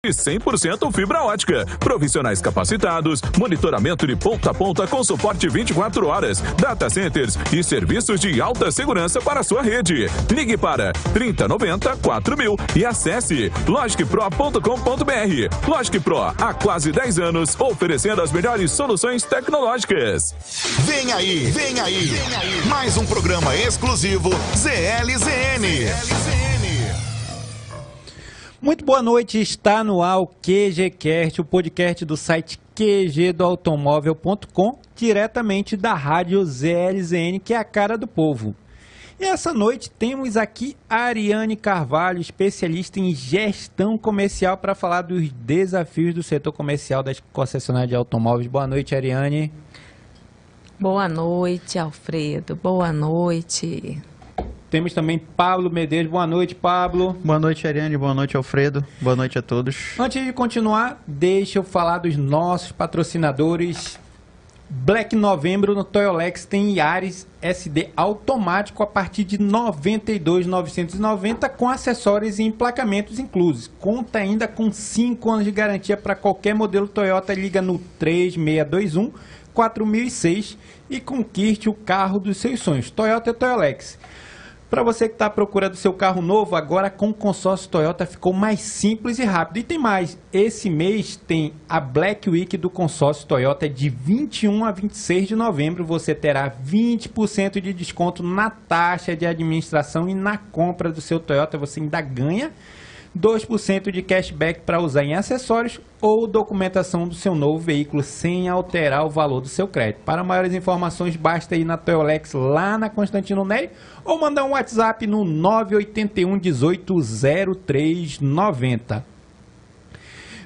E 100% fibra ótica, profissionais capacitados, monitoramento de ponta a ponta com suporte 24 horas, data centers e serviços de alta segurança para a sua rede. Ligue para 3090-4000 e acesse logicpro.com.br. Logic Pro, há quase 10 anos, oferecendo as melhores soluções tecnológicas. Vem aí, vem aí, vem aí. Mais um programa exclusivo ZLZN. Muito boa noite, está no ar o QGCast, o podcast do site qgdoautomóvel.com, diretamente da rádio ZLZN, que é a cara do povo. E essa noite temos aqui a Ariane Carvalho, especialista em gestão comercial, para falar dos desafios do setor comercial das concessionárias de automóveis. Boa noite, Ariane. Boa noite, Alfredo. Boa noite. Temos também Pablo Medeiros. Boa noite, Pablo. Boa noite, Ariane. Boa noite, Alfredo. Boa noite a todos. Antes de continuar, deixa eu falar dos nossos patrocinadores. Black Novembro no Toyolex tem Yaris SD automático a partir de R$ 92.990 com acessórios e emplacamentos inclusos. Conta ainda com 5 anos de garantia para qualquer modelo Toyota. Liga no 3621-4006 e conquiste o carro dos seus sonhos. Toyota Toyolex. Para você que está à procura do seu carro novo, agora com o consórcio Toyota ficou mais simples e rápido. E tem mais, esse mês tem a Black Week do consórcio Toyota de 21 a 26 de novembro. Você terá 20% de desconto na taxa de administração e na compra do seu Toyota. Você ainda ganha 2% de cashback para usar em acessórios ou documentação do seu novo veículo sem alterar o valor do seu crédito. Para maiores informações, basta ir na Toyolex lá na Constantino Neri ou mandar um WhatsApp no 981 18 0390.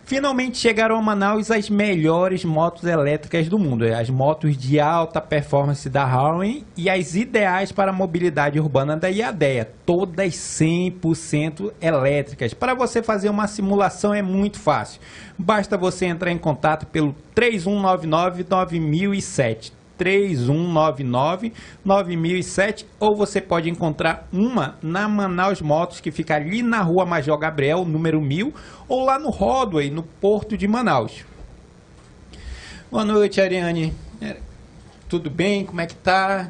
Finalmente chegaram a Manaus as melhores motos elétricas do mundo, as motos de alta performance da Harley e as ideais para a mobilidade urbana da IADEA, todas 100% elétricas. Para você fazer uma simulação é muito fácil, basta você entrar em contato pelo 3199-9007. 3199-9007, ou você pode encontrar uma na Manaus Motos, que fica ali na rua Major Gabriel, número 1000, ou lá no Rodway, no Porto de Manaus. Boa noite, Ariane. Tudo bem? Como é que tá?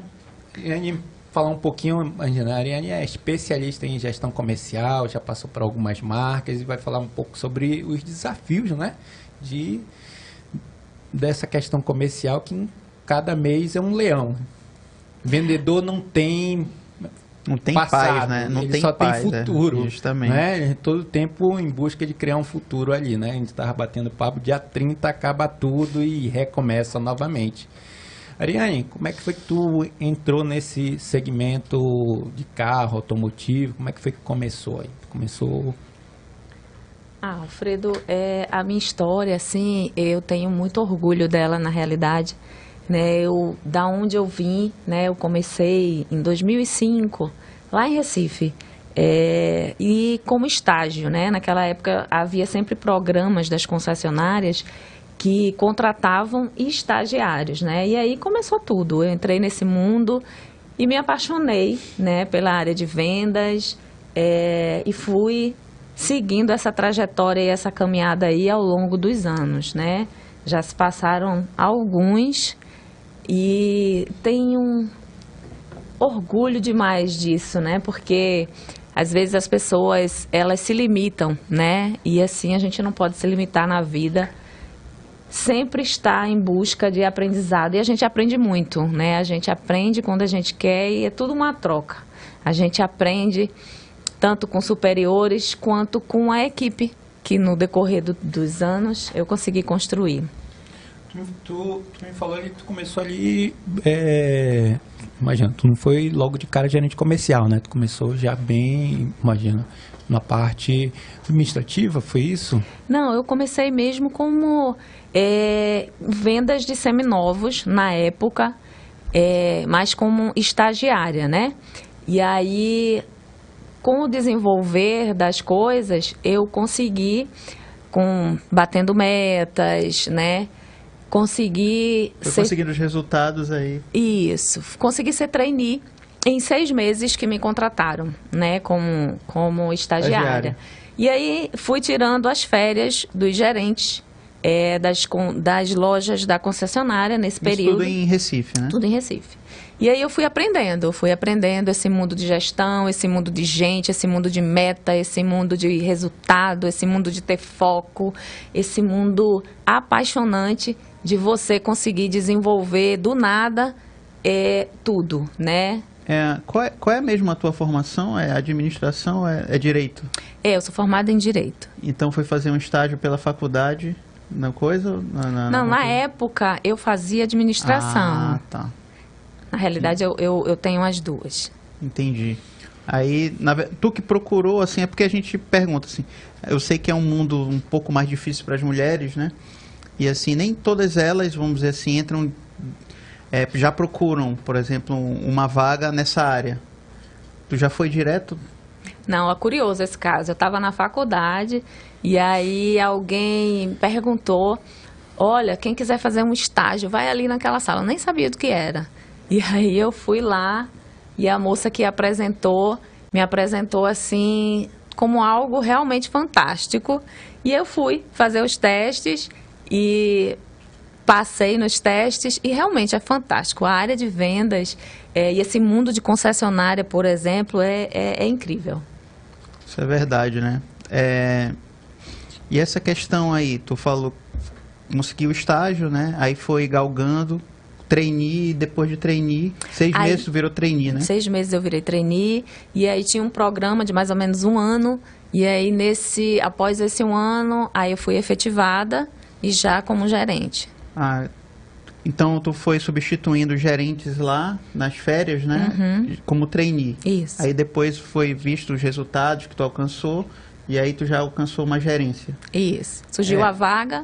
Ariane, falar um pouquinho, a Ariane é especialista em gestão comercial, já passou por algumas marcas e vai falar um pouco sobre os desafios, né? Dessa questão comercial que cada mês é um leão. Vendedor não tem passado, paz, né? Não ele tem só paz, tem futuro. Justamente. Né? Todo tempo em busca de criar um futuro ali, né? A gente estava batendo papo, dia 30 acaba tudo e recomeça novamente. Ariane, como é que foi que tu entrou nesse segmento de carro, automotivo? Como é que foi que começou aí? Alfredo, a minha história, assim, eu tenho muito orgulho dela na realidade. Né, da onde eu vim, né, eu comecei em 2005, lá em Recife, e como estágio, né, naquela época havia sempre programas das concessionárias que contratavam estagiários, né, e aí começou tudo. Eu entrei nesse mundo e me apaixonei, né, pela área de vendas, e fui seguindo essa trajetória e essa caminhada aí ao longo dos anos, né. Já se passaram alguns. E tenho um orgulho demais disso, né? Porque às vezes as pessoas, elas se limitam, né? E assim a gente não pode se limitar na vida. Sempre está em busca de aprendizado. E a gente aprende muito, né? A gente aprende quando a gente quer e é tudo uma troca. A gente aprende tanto com superiores quanto com a equipe, que no decorrer dos anos eu consegui construir. Tu me falou ali que tu começou ali, imagina, tu não foi logo de cara gerente comercial, né? Tu começou já bem, imagina, na parte administrativa, foi isso? Não, eu comecei mesmo como vendas de seminovos na época, mas como estagiária, né? E aí, com o desenvolver das coisas, eu consegui, batendo metas, né? Conseguindo os resultados aí. Isso. Consegui ser trainee em 6 meses que me contrataram, né, como estagiária. E aí fui tirando as férias dos gerentes das lojas da concessionária nesse período. Tudo em Recife, né? Tudo em Recife. E aí eu fui aprendendo esse mundo de gestão, esse mundo de gente, esse mundo de meta, esse mundo de resultado, esse mundo de ter foco, esse mundo apaixonante de você conseguir desenvolver do nada tudo, né? Qual é mesmo a tua formação? É administração? É direito? Eu sou formada em direito. Então foi fazer um estágio pela faculdade, na coisa? Na época eu fazia administração. Ah, tá. Na realidade eu tenho as duas. Entendi. Aí, tu que procurou, assim, é porque a gente pergunta, assim, eu sei que é um mundo um pouco mais difícil para as mulheres, né? E assim, nem todas elas, vamos dizer assim, entram, já procuram, por exemplo, uma vaga nessa área. Tu já foi direto? Não, é curioso esse caso. Eu estava na faculdade e aí alguém perguntou, olha, quem quiser fazer um estágio, vai ali naquela sala. Eu nem sabia do que era. E aí eu fui lá e a moça que me apresentou assim como algo realmente fantástico. E eu fui fazer os testes e passei nos testes e realmente é fantástico. A área de vendas e esse mundo de concessionária, por exemplo, é incrível. Isso é verdade, né? E essa questão aí, tu falou, conseguiu o estágio, né? Aí foi galgando, trainee, depois de trainee, 6 meses tu virou trainee, né? 6 meses eu virei trainee, e aí tinha um programa de mais ou menos 1 ano, e aí após esse 1 ano, aí eu fui efetivada e já como gerente. Então tu foi substituindo gerentes lá nas férias, né? Uhum. Como trainee. Isso. Aí depois foi visto os resultados que tu alcançou, e aí tu já alcançou uma gerência. Isso. Surgiu a vaga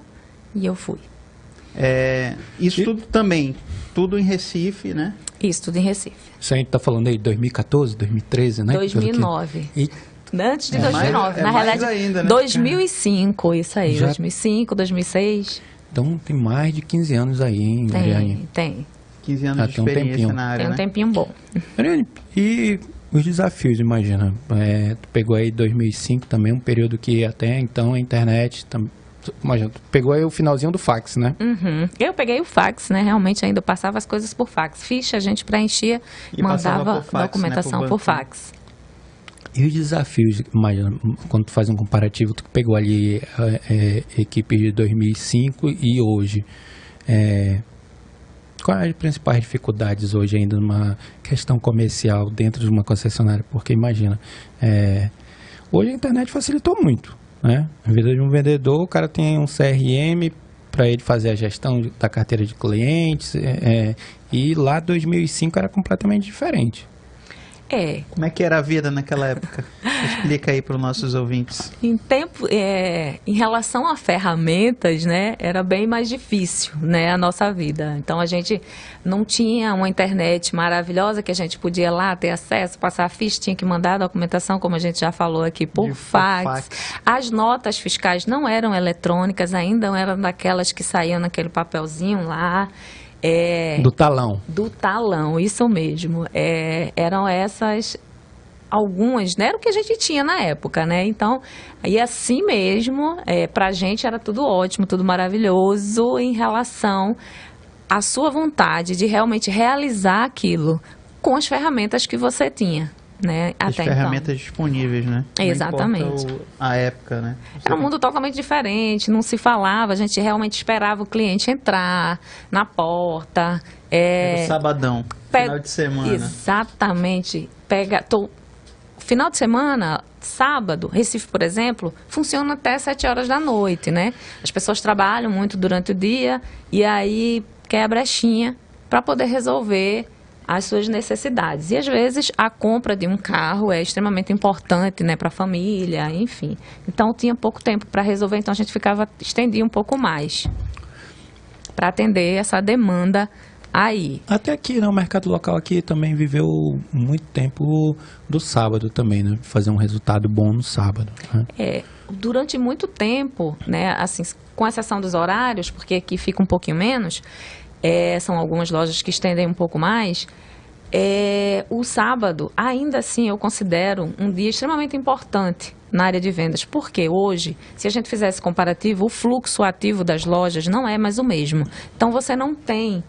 e eu fui. Isso tudo também, tudo em Recife, né? Isso, tudo em Recife. Isso a gente tá falando aí de 2014, 2013, né? 2009. Antes de 2009, na mais realidade, ainda, né? 2005, isso aí, 2005, 2006. Então tem mais de 15 anos aí, hein, Ariane? Tem. 15 anos de experiência na área, tem um tempinho bom. Ariane, e os desafios, imagina, tu pegou aí 2005 também, um período que até então a internet, imagina, tu pegou aí o finalzinho do fax, né? Uhum. Eu peguei o fax, né, realmente ainda passava as coisas por fax, ficha a gente preenchia, mandava fax, documentação, né, por fax. E os desafios, imagina, quando tu faz um comparativo, tu pegou ali equipe de 2005 e hoje, quais as principais dificuldades hoje ainda numa questão comercial dentro de uma concessionária? Porque imagina, hoje a internet facilitou muito, né? Na vida de um vendedor, o cara tem um CRM para ele fazer a gestão da carteira de clientes, e lá 2005 era completamente diferente. Como é que era a vida naquela época? Explica aí para os nossos ouvintes. Em relação a ferramentas, né, era bem mais difícil, né, a nossa vida. Então a gente não tinha uma internet maravilhosa que a gente podia lá ter acesso, passar a ficha, tinha que mandar a documentação, como a gente já falou aqui, por fax. As notas fiscais não eram eletrônicas, ainda eram daquelas que saíam naquele papelzinho lá. Do talão. Do talão, isso mesmo. Eram essas algumas, né? Era o que a gente tinha na época, né? Então, e assim mesmo, pra gente era tudo ótimo, tudo maravilhoso em relação à sua vontade de realmente realizar aquilo com as ferramentas que você tinha. Né? As ferramentas disponíveis, né? Exatamente. A época, né? Era um mundo totalmente diferente, não se falava, a gente realmente esperava o cliente entrar na porta. Era o sabadão, final de semana. Exatamente. Final de semana, sábado, Recife, por exemplo, funciona até 7 horas da noite, né? As pessoas trabalham muito durante o dia e aí quer a brechinha para poder resolver as suas necessidades. E às vezes a compra de um carro é extremamente importante, né, para a família, enfim. Então tinha pouco tempo para resolver, então a gente estendia um pouco mais para atender essa demanda aí. Até aqui, né, o mercado local aqui também viveu muito tempo do sábado também, né, fazer um resultado bom no sábado. Né? Durante muito tempo, né, assim, com exceção dos horários, porque aqui fica um pouquinho menos, são algumas lojas que estendem um pouco mais, O sábado, ainda assim, eu considero um dia extremamente importante na área de vendas, porque hoje, se a gente fizesse comparativo, o fluxo ativo das lojas não é mais o mesmo. Então, você não tem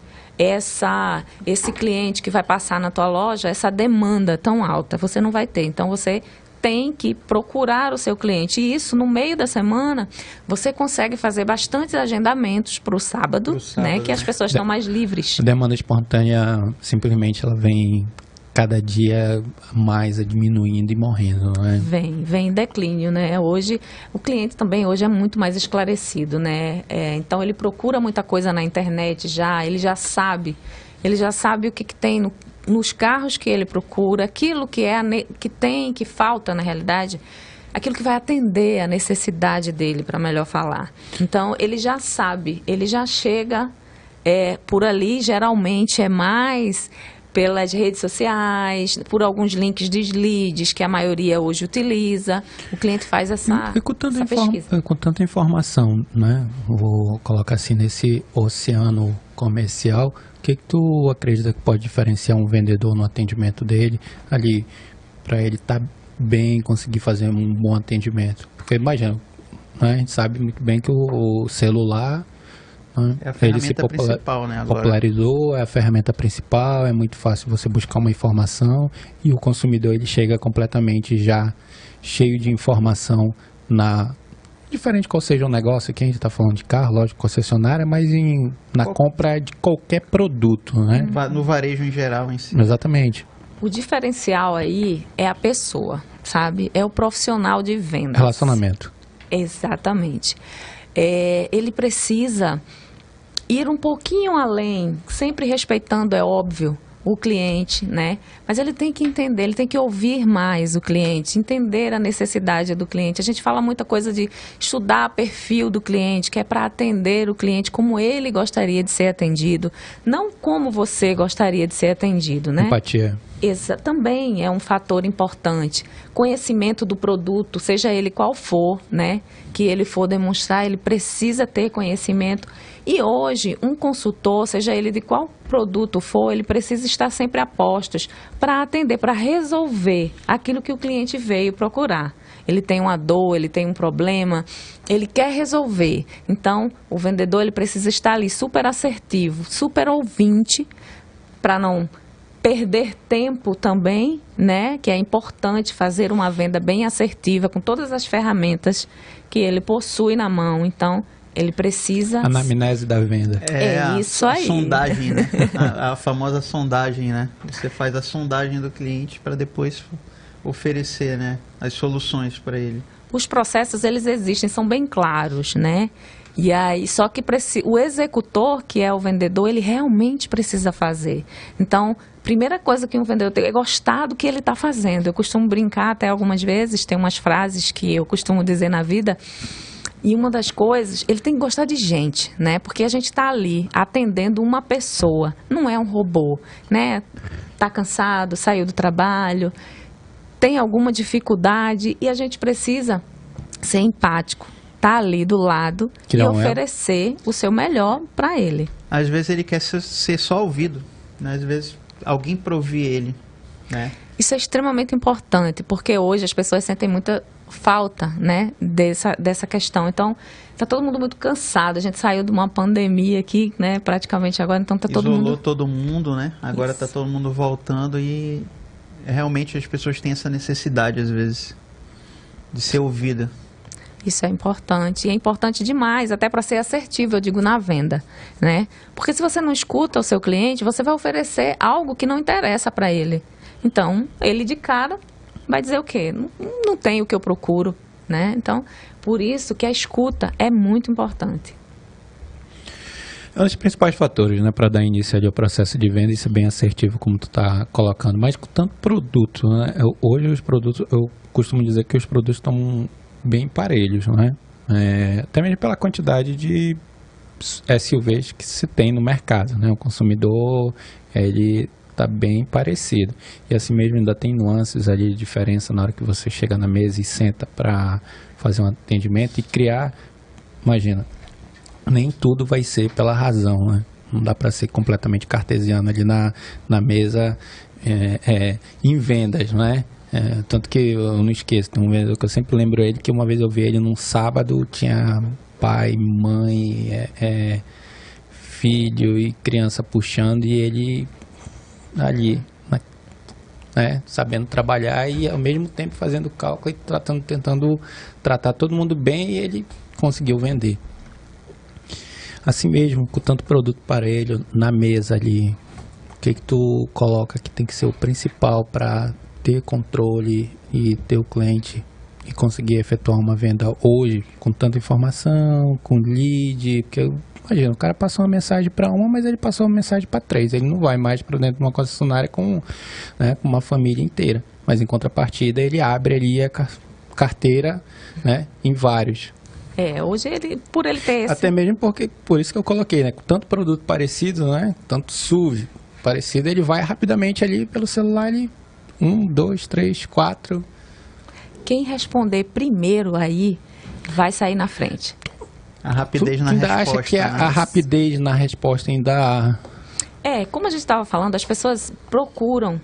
esse cliente que vai passar na tua loja, essa demanda tão alta, você não vai ter. Então, você tem que procurar o seu cliente. E isso, no meio da semana, você consegue fazer bastantes agendamentos para o sábado, né? Que as pessoas estão mais livres. A demanda espontânea, simplesmente, ela vem cada dia mais diminuindo e morrendo, né? Vem em declínio, né? Hoje, o cliente também hoje é muito mais esclarecido, né? Então, ele procura muita coisa na internet já, ele já sabe o que tem nos carros que ele procura, aquilo que falta na realidade, aquilo que vai atender a necessidade dele, para melhor falar. Então, ele já sabe, ele já chega por ali, geralmente é mais pelas redes sociais, por alguns links de leads que a maioria hoje utiliza. O cliente faz essa pesquisa. Com tanta informação, né? Vou colocar assim, nesse oceano comercial, o que tu acredita que pode diferenciar um vendedor no atendimento dele ali, para ele estar bem, conseguir fazer um bom atendimento? Porque imagina, né? A gente sabe muito bem que o celular, né? É a ferramenta principal, né? Agora. Popularizou, é a ferramenta principal, é muito fácil você buscar uma informação e o consumidor ele chega completamente já cheio de informação diferente qual seja o negócio, aqui a gente está falando de carro, lógico, concessionária, mas na compra de qualquer produto, né? No varejo em geral em si. Exatamente. O diferencial aí é a pessoa, sabe? É o profissional de vendas. Relacionamento. Exatamente. Ele precisa ir um pouquinho além, sempre respeitando, é óbvio, o cliente, né? Mas ele tem que entender, ele tem que ouvir mais o cliente, entender a necessidade do cliente. A gente fala muita coisa de estudar o perfil do cliente, que é para atender o cliente como ele gostaria de ser atendido, não como você gostaria de ser atendido, né? Empatia. Também é um fator importante. Conhecimento do produto, seja ele qual for, né? Que ele for demonstrar, ele precisa ter conhecimento. E hoje, um consultor, seja ele de qual produto for, ele precisa estar sempre a postos para atender, para resolver aquilo que o cliente veio procurar. Ele tem uma dor, ele tem um problema, ele quer resolver. Então, o vendedor ele precisa estar ali super assertivo, super ouvinte, para não perder tempo também, né? Que é importante fazer uma venda bem assertiva, com todas as ferramentas que ele possui na mão. Então, ele precisa... Anamnese da venda. Isso aí. A sondagem, né? A famosa sondagem, né? Você faz a sondagem do cliente para depois oferecer, né, as soluções para ele. Os processos, eles existem, são bem claros, né? E aí, só que o executor, que é o vendedor, ele realmente precisa fazer. Então, primeira coisa que um vendedor tem é gostar do que ele está fazendo. Eu costumo brincar até algumas vezes, tem umas frases que eu costumo dizer na vida. E uma das coisas, ele tem que gostar de gente, né? Porque a gente está ali atendendo uma pessoa, não é um robô, né? Tá cansado, saiu do trabalho, tem alguma dificuldade e a gente precisa ser empático, tá ali do lado e oferecer o seu melhor para ele. Às vezes ele quer ser só ouvido, né? Às vezes alguém para ouvir ele, né? Isso é extremamente importante, porque hoje as pessoas sentem muita falta, né, dessa questão. Então, está todo mundo muito cansado. A gente saiu de uma pandemia aqui, né, praticamente agora, então está todo mundo... Isolou todo mundo, né? Agora está todo mundo voltando e realmente as pessoas têm essa necessidade, às vezes, de ser ouvida. Isso é importante. E é importante demais, até para ser assertivo, eu digo, na venda, né? Porque se você não escuta o seu cliente, você vai oferecer algo que não interessa para ele. Então, ele de cara vai dizer o quê? Não tem o que eu procuro, né? Então, por isso que a escuta é muito importante. É um dos principais fatores, né, para dar início ao processo de venda e ser bem assertivo, como tu está colocando. Mas com tanto produto, né? Hoje os produtos, eu costumo dizer que os produtos estão bem parelhos, né? Até mesmo pela quantidade de SUVs que se tem no mercado, né? O consumidor, ele está bem parecido. E assim mesmo ainda tem nuances ali de diferença na hora que você chega na mesa e senta para fazer um atendimento e criar, imagina, nem tudo vai ser pela razão, né? Não dá para ser completamente cartesiano ali na mesa, em vendas, não é? Tanto que eu não esqueço, tem um vendedor que eu sempre lembro ele, que uma vez eu vi ele num sábado, tinha pai, mãe, filho e criança puxando, e ele ali, né, sabendo trabalhar e ao mesmo tempo fazendo cálculo e tentando tratar todo mundo bem, e ele conseguiu vender. Assim mesmo, com tanto produto para ele na mesa ali, o que tu coloca que tem que ser o principal para ter controle e ter o cliente e conseguir efetuar uma venda hoje, com tanta informação, com lead? Porque imagina, o cara passou uma mensagem para uma, mas ele passou uma mensagem para 3. Ele não vai mais para dentro de uma concessionária com uma família inteira. Mas em contrapartida, ele abre ali a carteira, né, em vários. Hoje por ele ter esse... Até mesmo por isso que eu coloquei, né? Com tanto produto parecido, né? Tanto SUV parecido, ele vai rapidamente ali pelo celular, ele 1, 2, 3, 4. Quem responder primeiro aí vai sair na frente. A rapidez na ainda resposta. Acha que a rapidez na resposta ainda... Como a gente estava falando, as pessoas procuram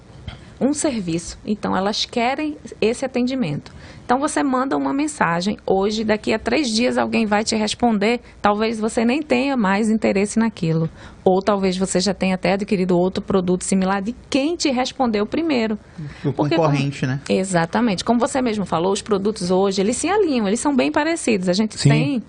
um serviço, então elas querem esse atendimento. Então você manda uma mensagem, hoje, daqui a 3 dias alguém vai te responder, talvez você nem tenha mais interesse naquilo, ou talvez você já tenha até adquirido outro produto similar de quem te respondeu primeiro. O concorrente, né? Exatamente. Como você mesmo falou, os produtos hoje, eles se alinham, eles são bem parecidos. A gente tem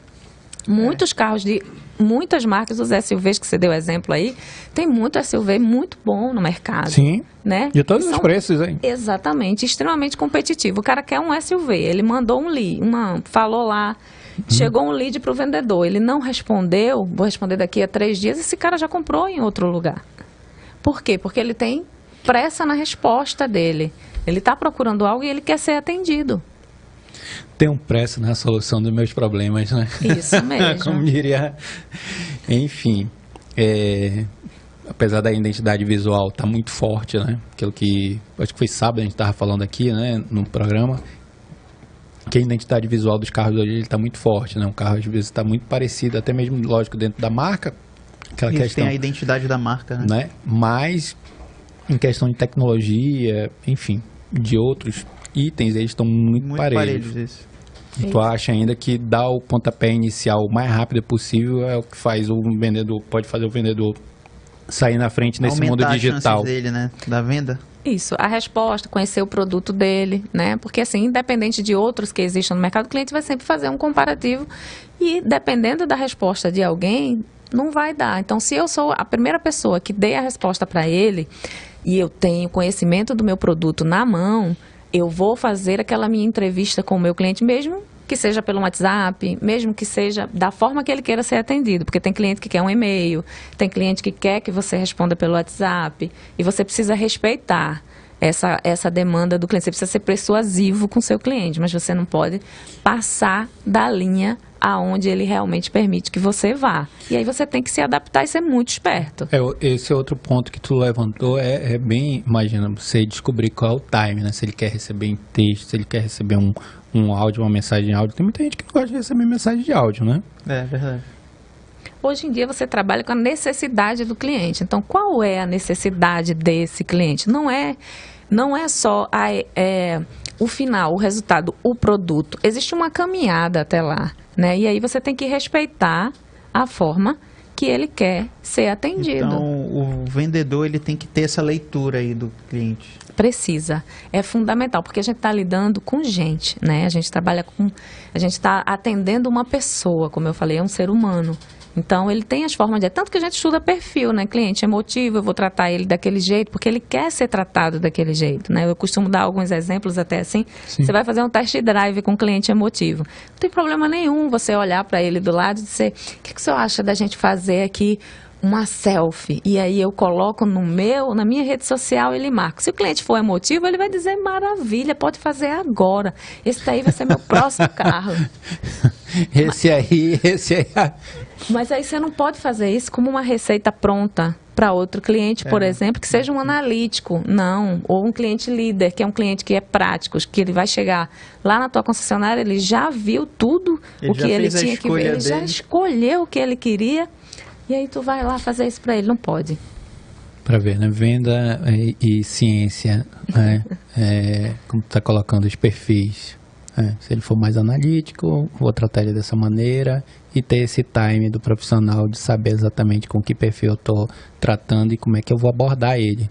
muitos carros de muitas marcas, os SUVs que você deu exemplo aí, tem muito SUV muito bom no mercado. Sim, né? De todos os preços, hein? Exatamente, extremamente competitivo. O cara quer um SUV, ele mandou um lead, falou lá, chegou um lead para o vendedor, ele não respondeu, vou responder daqui a 3 dias, esse cara já comprou em outro lugar. Por quê? Porque ele tem pressa na resposta dele. Ele está procurando algo e ele quer ser atendido. Tenho pressa na solução dos meus problemas, né? Isso mesmo. Como diria. Enfim, apesar da identidade visual estar muito forte, né? Aquilo que, acho que foi sábado a gente estava falando aqui, né? No programa, que a identidade visual dos carros hoje está muito forte, né? Um carro às vezes está muito parecido, até mesmo, lógico, dentro da marca. Aquela Isso questão, tem a identidade da marca, né? Mas, em questão de tecnologia, enfim, de outros itens, eles estão muito parelhos. Isso. E tu acha ainda que dar o pontapé inicial o mais rápido possível é o que faz o vendedor, pode fazer o vendedor sair na frente nesse mundo digital. Aumentar as chances dele, né? Da venda. Isso, a resposta, conhecer o produto dele, né? Porque assim, independente de outros que existam no mercado, o cliente vai sempre fazer um comparativo e dependendo da resposta de alguém, não vai dar. Então, se eu sou a primeira pessoa que dei a resposta para ele e eu tenho conhecimento do meu produto na mão, eu vou fazer aquela minha entrevista com o meu cliente, mesmo que seja pelo WhatsApp, mesmo que seja da forma que ele queira ser atendido, porque tem cliente que quer um e-mail, tem cliente que quer que você responda pelo WhatsApp, e você precisa respeitar essa demanda do cliente, você precisa ser persuasivo com o seu cliente, mas você não pode passar da linha aonde ele realmente permite que você vá. E aí você tem que se adaptar e ser muito esperto. Esse outro ponto que tu levantou é bem, imagina, você descobrir qual é o time, né? Se ele quer receber em texto, se ele quer receber um áudio, uma mensagem de áudio. Tem muita gente que não gosta de receber mensagem de áudio, né? É verdade. Hoje em dia você trabalha com a necessidade do cliente. Então, qual é a necessidade desse cliente? Não é só o final, o resultado, o produto. Existe uma caminhada até lá, né? E aí você tem que respeitar a forma que ele quer ser atendido. Então, o vendedor ele tem que ter essa leitura aí do cliente. Precisa. É fundamental, porque a gente está lidando com gente, né? A gente está atendendo uma pessoa, como eu falei, é um ser humano. Então, ele tem as formas de... Tanto que a gente estuda perfil, né? Cliente emotivo, eu vou tratar ele daquele jeito, porque ele quer ser tratado daquele jeito, né? Eu costumo dar alguns exemplos até assim. Sim. Você vai fazer um test drive com um cliente emotivo. Não tem problema nenhum você olhar para ele do lado e dizer, o que você acha da gente fazer aqui uma selfie? E aí eu coloco na minha rede social, ele marca. Se o cliente for emotivo, ele vai dizer, maravilha, pode fazer agora. Esse daí vai ser meu próximo carro. Esse aí... Mas aí você não pode fazer isso como uma receita pronta para outro cliente, por exemplo, que seja um analítico, não, ou um cliente líder, que é um cliente que é prático, que ele vai chegar lá na tua concessionária, ele já viu tudo o que ele tinha que ver, ele já escolheu o que ele queria, e aí tu vai lá fazer isso para ele, não pode. para ver, né? Venda e ciência, né? Como tu tá colocando os perfis. Se ele for mais analítico, vou tratar ele dessa maneira e ter esse time do profissional de saber exatamente com que perfil eu estou tratando e como é que eu vou abordar ele.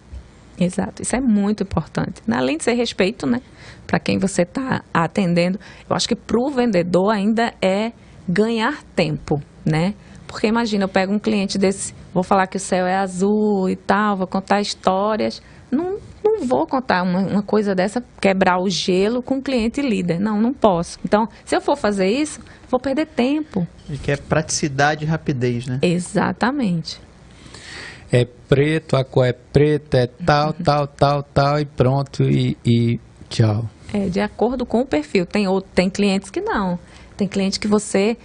Exato, isso é muito importante. Além de ser respeito, né, para quem você está atendendo, eu acho que para o vendedor ainda é ganhar tempo, né? Porque imagina, eu pego um cliente desse, vou falar que o céu é azul e tal, vou contar histórias, não vou contar uma coisa dessa, quebrar o gelo com cliente líder. Não posso. Então, se eu for fazer isso, vou perder tempo. E que é praticidade e rapidez, né? Exatamente. É preto, a cor é preta, é tal, e pronto, e tchau. De acordo com o perfil. Tem clientes que não. Tem cliente que você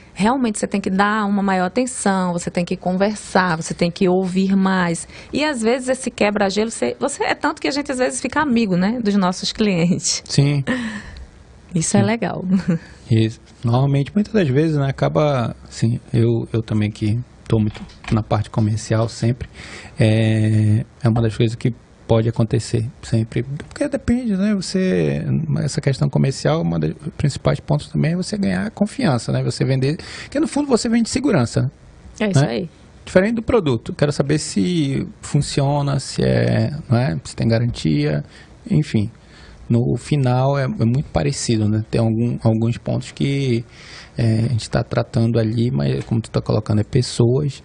tem que dar uma maior atenção, você tem que conversar, você tem que ouvir mais. E às vezes esse quebra-gelo, você é tanto que a gente às vezes fica amigo, né, dos nossos clientes. Sim. Isso é legal. E normalmente, muitas das vezes, né, acaba, assim, eu também que estou muito na parte comercial sempre, é uma das coisas que pode acontecer sempre, porque depende, né? Essa questão comercial, uma dos principais pontos também é você ganhar confiança, né? Você vender, porque no fundo você vende segurança. É isso, né? Aí. Diferente do produto, quero saber se funciona, não é? Se tem garantia, enfim. No final é muito parecido, né? Tem alguns pontos que a gente está tratando ali, mas como tu está colocando, é pessoas.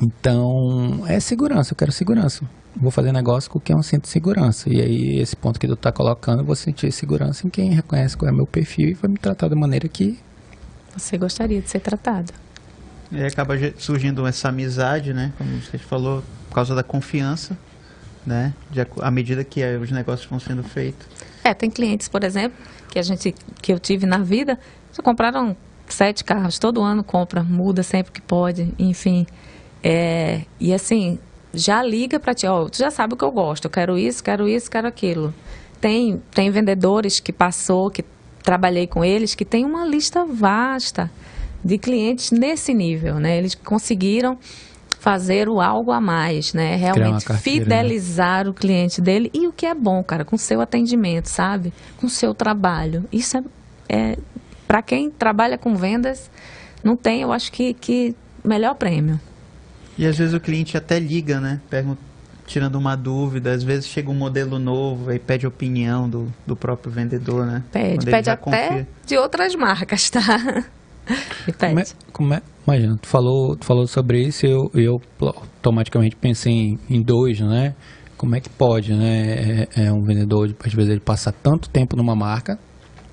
Então, é segurança, eu quero segurança. Vou fazer negócio com quem eu sinto segurança. E aí, esse ponto que tu está colocando, eu vou sentir segurança em quem reconhece qual é meu perfil e vai me tratar da maneira que você gostaria de ser tratado. E acaba surgindo essa amizade, né? Como você falou, por causa da confiança, né? À medida que os negócios vão sendo feitos. Tem clientes, por exemplo, que eu tive na vida, já compraram 7 carros, todo ano compra, muda sempre que pode, enfim. E assim, já liga para ti, tu já sabe o que eu gosto, eu quero isso, quero aquilo. Tem vendedores que trabalhei com eles, que tem uma lista vasta de clientes nesse nível, né? Eles conseguiram fazer o algo a mais, né? Realmente fidelizar, né, o cliente dele. E o que é bom, cara, com o seu atendimento, sabe? Com o seu trabalho. Isso é para quem trabalha com vendas, não tem, eu acho que melhor prêmio. E às vezes o cliente até liga, né? Tirando uma dúvida, às vezes chega um modelo novo, aí pede opinião do próprio vendedor, né? Pede até confia. De outras marcas, tá? E pede. Imagina, tu falou sobre isso e eu automaticamente pensei em dois, né? Como é que pode, né? Um vendedor, às vezes ele passa tanto tempo numa marca,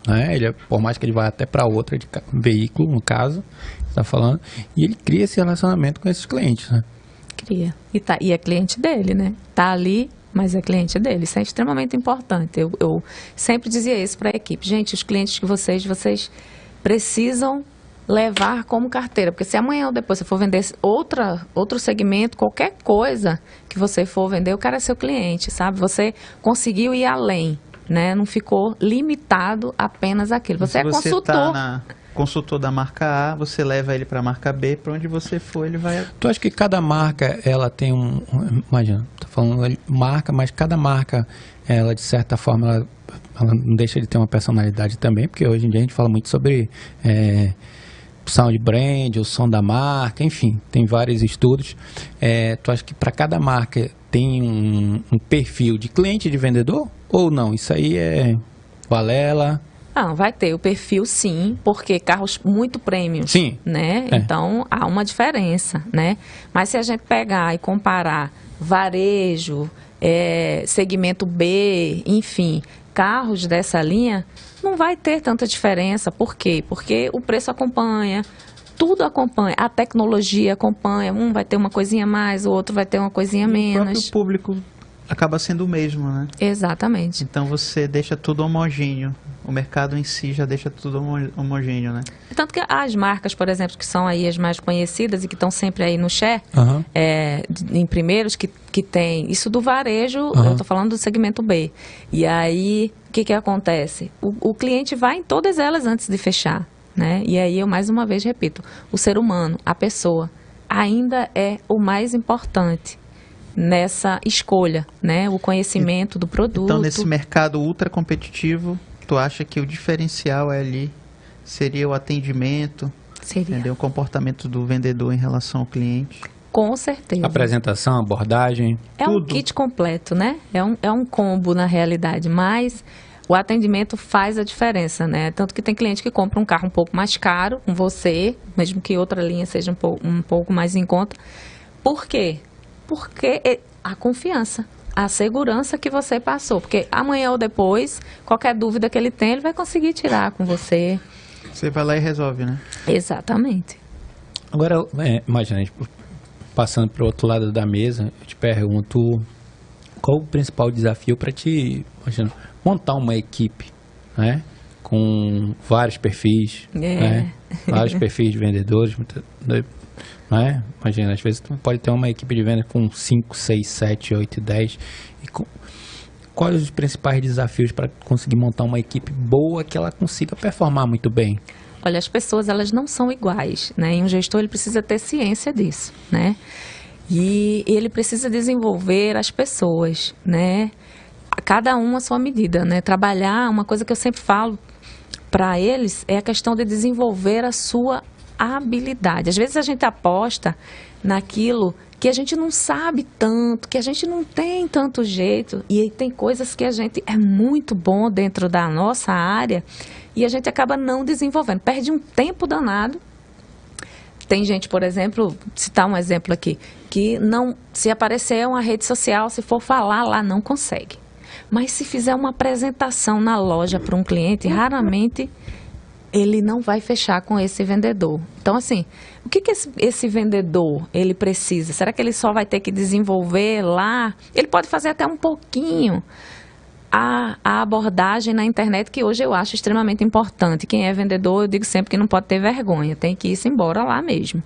né? Por mais que ele vá até para outra, de veículo, no caso, está falando, e ele cria esse relacionamento com esses clientes, né? Cria. E é cliente dele, né? Tá ali, mas é cliente dele. Isso é extremamente importante. Eu sempre dizia isso para a equipe. Gente, os clientes que vocês precisam levar como carteira, porque se amanhã ou depois você for vender outro segmento, qualquer coisa que você for vender, o cara é seu cliente, sabe? Você conseguiu ir além, né? Não ficou limitado apenas àquilo. Você é consultor. Consultor da marca A, você leva ele para a marca B, para onde você for, ele vai... Tu acha que cada marca, ela tem imagina, tô falando marca, mas cada marca, ela de certa forma, ela não deixa de ter uma personalidade também, porque hoje em dia a gente fala muito sobre sound brand, o som da marca, enfim, tem vários estudos. Tu acha que para cada marca tem um perfil de cliente e de vendedor? Ou não? Isso aí é balela? Não, vai ter o perfil sim, porque carros muito prêmios, sim, né? Então há uma diferença, né? Mas se a gente pegar e comparar varejo, segmento B, enfim, carros dessa linha, não vai ter tanta diferença. Por quê? Porque o preço acompanha, tudo acompanha, a tecnologia acompanha, um vai ter uma coisinha a mais, o outro vai ter uma coisinha a menos. O próprio público acaba sendo o mesmo, né? Exatamente. Então você deixa tudo homogêneo. O mercado em si já deixa tudo homogêneo, né? Tanto que as marcas, por exemplo, que são aí as mais conhecidas e que estão sempre aí no share, em primeiros, que tem isso do varejo, eu estou falando do segmento B. E aí, o que acontece? O cliente vai em todas elas antes de fechar, né? E aí eu mais uma vez repito, o ser humano, a pessoa, ainda é o mais importante. nessa escolha, né? O conhecimento do produto. Então, nesse mercado ultra competitivo, tu acha que o diferencial ali seria o atendimento, entendeu? O comportamento do vendedor em relação ao cliente? Com certeza. Apresentação, abordagem, é tudo. Um kit completo, né? É um combo na realidade, mas o atendimento faz a diferença, né? Tanto que tem cliente que compra um carro um pouco mais caro com você, mesmo que outra linha seja um pouco mais em conta. Por quê? Porque a confiança, a segurança que você passou. Porque amanhã ou depois, qualquer dúvida que ele tem, ele vai conseguir tirar com você. Você vai lá e resolve, né? Exatamente. Agora, imagina, passando para o outro lado da mesa, eu te pergunto, qual o principal desafio para ti, imagina, montar uma equipe, né? Com vários perfis, né? Vários perfis de vendedores, né? Imagina, às vezes tu pode ter uma equipe de venda com 5, 6, 7, 8, 10. Quais os principais desafios para conseguir montar uma equipe boa que ela consiga performar muito bem? Olha, as pessoas, elas não são iguais, né? E um gestor, ele precisa ter ciência disso, né? E ele precisa desenvolver as pessoas, né? Cada um à sua medida, né? Trabalhar, uma coisa que eu sempre falo para eles é a questão de desenvolver a sua habilidade. Às vezes a gente aposta naquilo que a gente não sabe tanto, que a gente não tem tanto jeito, e aí tem coisas que a gente é muito bom dentro da nossa área e a gente acaba não desenvolvendo, perde um tempo danado. Tem gente, por exemplo, citar um exemplo aqui, que não, se aparecer uma rede social, se for falar lá, não consegue. Mas se fizer uma apresentação na loja para um cliente, raramente ele não vai fechar com esse vendedor. Então, assim, o que esse vendedor ele precisa? Será que ele só vai ter que desenvolver lá? Ele pode fazer até um pouquinho a abordagem na internet, que hoje eu acho extremamente importante. Quem é vendedor, eu digo sempre que não pode ter vergonha, tem que ir embora lá mesmo.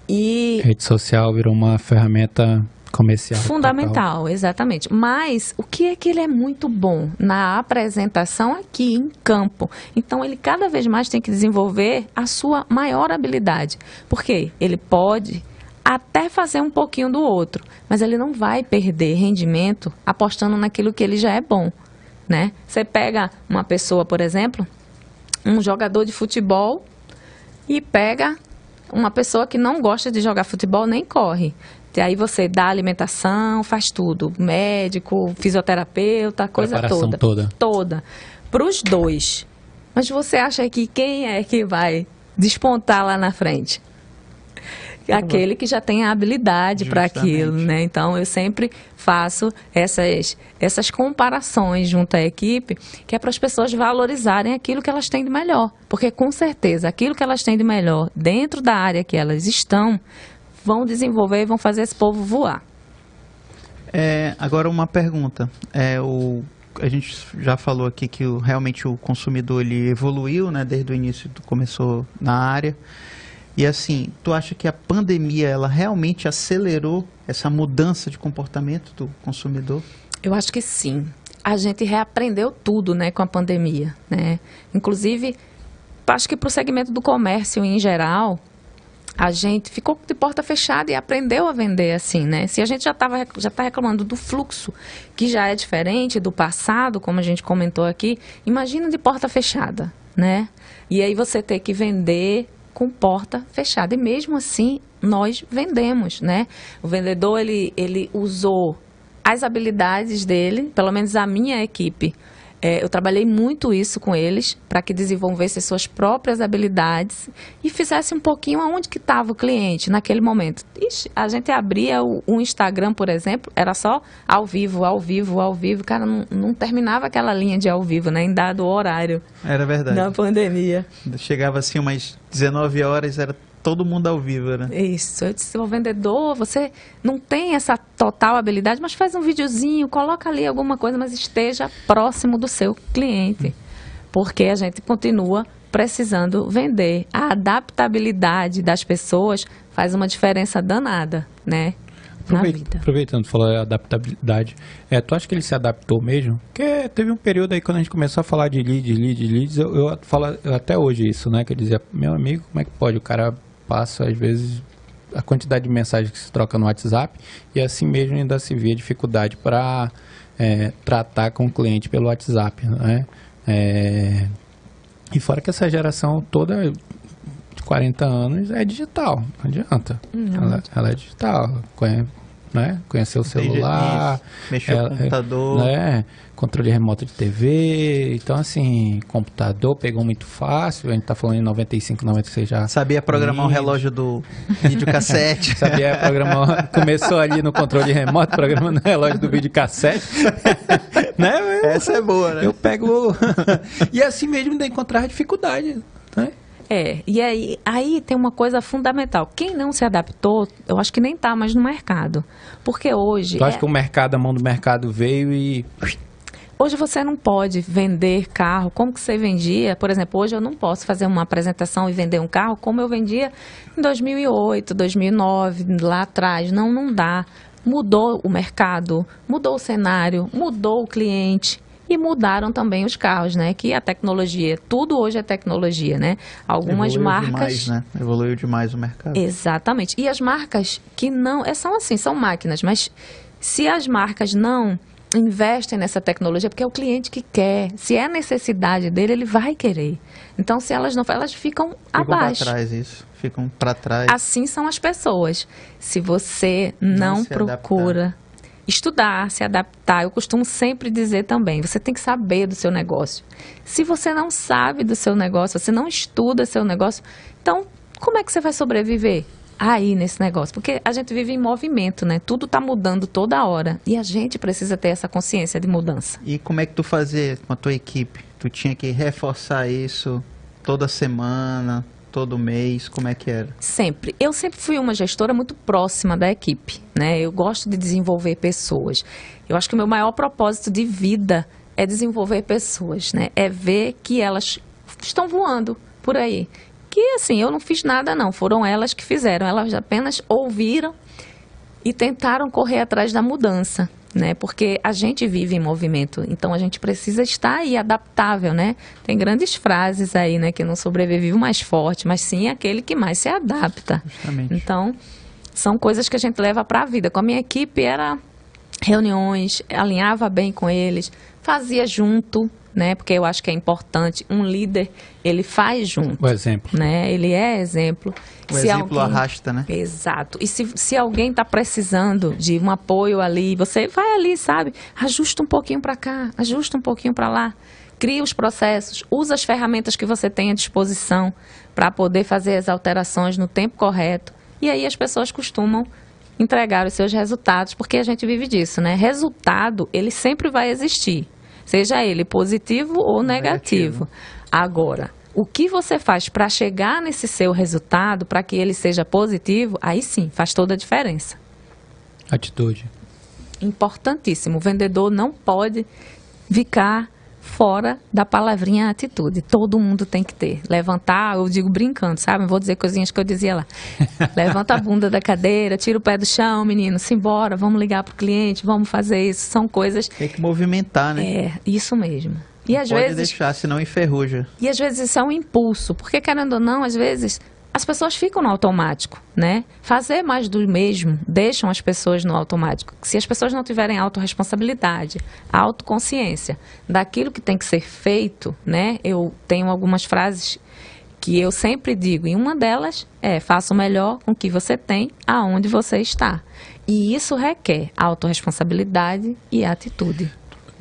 E rede social virou uma ferramenta comercial. Fundamental, total. Exatamente. Mas o que é que ele é muito bom? Na apresentação aqui em campo. Então, ele cada vez mais tem que desenvolver a sua maior habilidade. Porque ele pode até fazer um pouquinho do outro, mas ele não vai perder rendimento apostando naquilo que ele já é bom, né? Você pega uma pessoa, por exemplo, um jogador de futebol, e pega uma pessoa que não gosta de jogar futebol nem corre. E aí você dá alimentação, faz tudo. Médico, fisioterapeuta, coisa toda. Para os dois. Mas você acha que quem é que vai despontar lá na frente? Aquele que já tem a habilidade para aquilo, né? Então, eu sempre faço essas comparações junto à equipe, que é para as pessoas valorizarem aquilo que elas têm de melhor. Porque, com certeza, aquilo que elas têm de melhor dentro da área que elas estão, vão desenvolver e vão fazer esse povo voar. Agora uma pergunta. A gente já falou aqui que realmente o consumidor ele evoluiu, né, desde o início que começou na área. E assim, tu acha que a pandemia ela realmente acelerou essa mudança de comportamento do consumidor? Eu acho que sim. A gente reaprendeu tudo, né, com a pandemia, né? Inclusive, acho que para o segmento do comércio em geral, a gente ficou de porta fechada e aprendeu a vender assim, né? Se a gente já está reclamando do fluxo, que já é diferente do passado, como a gente comentou aqui, imagina de porta fechada, né? E aí você ter que vender com porta fechada. E mesmo assim, nós vendemos, né? O vendedor, ele usou as habilidades dele, pelo menos a minha equipe. Eu trabalhei muito isso com eles, para que desenvolvessem suas próprias habilidades e fizesse um pouquinho aonde que estava o cliente naquele momento. Ixi, a gente abria o Instagram, por exemplo, era só ao vivo, ao vivo, ao vivo. Cara, não terminava aquela linha de ao vivo, né, em dado horário. Era verdade. Da pandemia. Chegava assim umas 19 horas, era todo mundo ao vivo, né? Isso. Eu disse, o vendedor, você não tem essa total habilidade, mas faz um videozinho, coloca ali alguma coisa, mas esteja próximo do seu cliente. Porque a gente continua precisando vender. A adaptabilidade das pessoas faz uma diferença danada, né? Aproveitando, falou adaptabilidade. Tu acha que ele se adaptou mesmo? Porque teve um período aí quando a gente começou a falar de leads, eu falo até hoje isso, né? Que eu dizia, meu amigo, como é que pode? O cara passa, às vezes, a quantidade de mensagens que se troca no WhatsApp, e assim mesmo ainda se vê dificuldade para tratar com o cliente pelo WhatsApp, né? E fora que essa geração toda de 40 anos é digital, não adianta. Ela é digital, né? Conhecer o celular, mexer no computador, né? Controle remoto de TV. Então, assim, computador pegou muito fácil. A gente tá falando em 95, 96 já. Sabia programar o relógio do videocassete. Sabia programar. Começou ali no controle remoto, programando o relógio do videocassete. Né? Essa é boa, né? Eu pego. E assim mesmo ainda encontrar dificuldade, né? E aí tem uma coisa fundamental. Quem não se adaptou, eu acho que nem está mais no mercado. Porque hoje... Tu acha que a mão do mercado veio e... Hoje você não pode vender carro como que você vendia. Por exemplo, hoje eu não posso fazer uma apresentação e vender um carro como eu vendia em 2008, 2009, lá atrás. Não dá. Mudou o mercado, mudou o cenário, mudou o cliente. E mudaram também os carros, né? Que a tecnologia, tudo hoje é tecnologia, né? Algumas marcas... Demais, né? Evoluiu demais o mercado. Exatamente. E as marcas que não... São assim, são máquinas, mas se as marcas não investem nessa tecnologia, porque é o cliente que quer. Se é necessidade dele, ele vai querer. Então, se elas não... Elas ficam abaixo. Ficam para trás. Assim são as pessoas. Se você não procura... Estudar, se adaptar, eu costumo sempre dizer também, você tem que saber do seu negócio. Se você não sabe do seu negócio, você não estuda seu negócio, então como é que você vai sobreviver aí nesse negócio? Porque a gente vive em movimento, né? Tudo está mudando toda hora e a gente precisa ter essa consciência de mudança. E como é que tu fazia com a tua equipe? Tu tinha que reforçar isso toda semana... Todo mês, como é que era? Sempre. Eu sempre fui uma gestora muito próxima da equipe, né? Eu gosto de desenvolver pessoas. Eu acho que o meu maior propósito de vida é desenvolver pessoas, né? É ver que elas estão voando por aí. Que, assim, eu não fiz nada, não. Foram elas que fizeram. Elas apenas ouviram e tentaram correr atrás da mudança, né? Porque a gente vive em movimento, então a gente precisa estar aí adaptável, né? Tem grandes frases aí, né? Que não sobrevive o mais forte, mas sim aquele que mais se adapta. Justamente. Então, são coisas que a gente leva para a vida. Com a minha equipe era reuniões, alinhava bem com eles, fazia junto, né? Porque eu acho que é importante. Um líder, ele faz junto. O exemplo. Né? Ele é exemplo. O exemplo arrasta, né? Exato. E se alguém está precisando de um apoio ali, você vai ali, sabe? Ajusta um pouquinho para cá, ajusta um pouquinho para lá. Cria os processos, usa as ferramentas que você tem à disposição para poder fazer as alterações no tempo correto. E aí as pessoas costumam entregar os seus resultados, porque a gente vive disso, né? Resultado, ele sempre vai existir. Seja ele positivo ou negativo. Agora, o que você faz para chegar nesse seu resultado, para que ele seja positivo, aí sim, faz toda a diferença. Atitude. Importantíssimo. O vendedor não pode ficar fora da palavrinha atitude. Todo mundo tem que ter. Levantar, eu digo brincando, sabe? Não vou dizer coisinhas que eu dizia lá. Levanta a bunda da cadeira, tira o pé do chão, menino, simbora, vamos ligar pro cliente, vamos fazer isso. São coisas... Tem que movimentar, né? É, isso mesmo. E às pode vezes... deixar, senão enferruja. E às vezes isso é um impulso, porque querendo ou não, às vezes as pessoas ficam no automático, né? Fazer mais do mesmo deixam as pessoas no automático. Se as pessoas não tiverem autorresponsabilidade, autoconsciência daquilo que tem que ser feito, né? Eu tenho algumas frases que eu sempre digo, e uma delas é: faça o melhor com o que você tem, aonde você está. E isso requer autorresponsabilidade e atitude.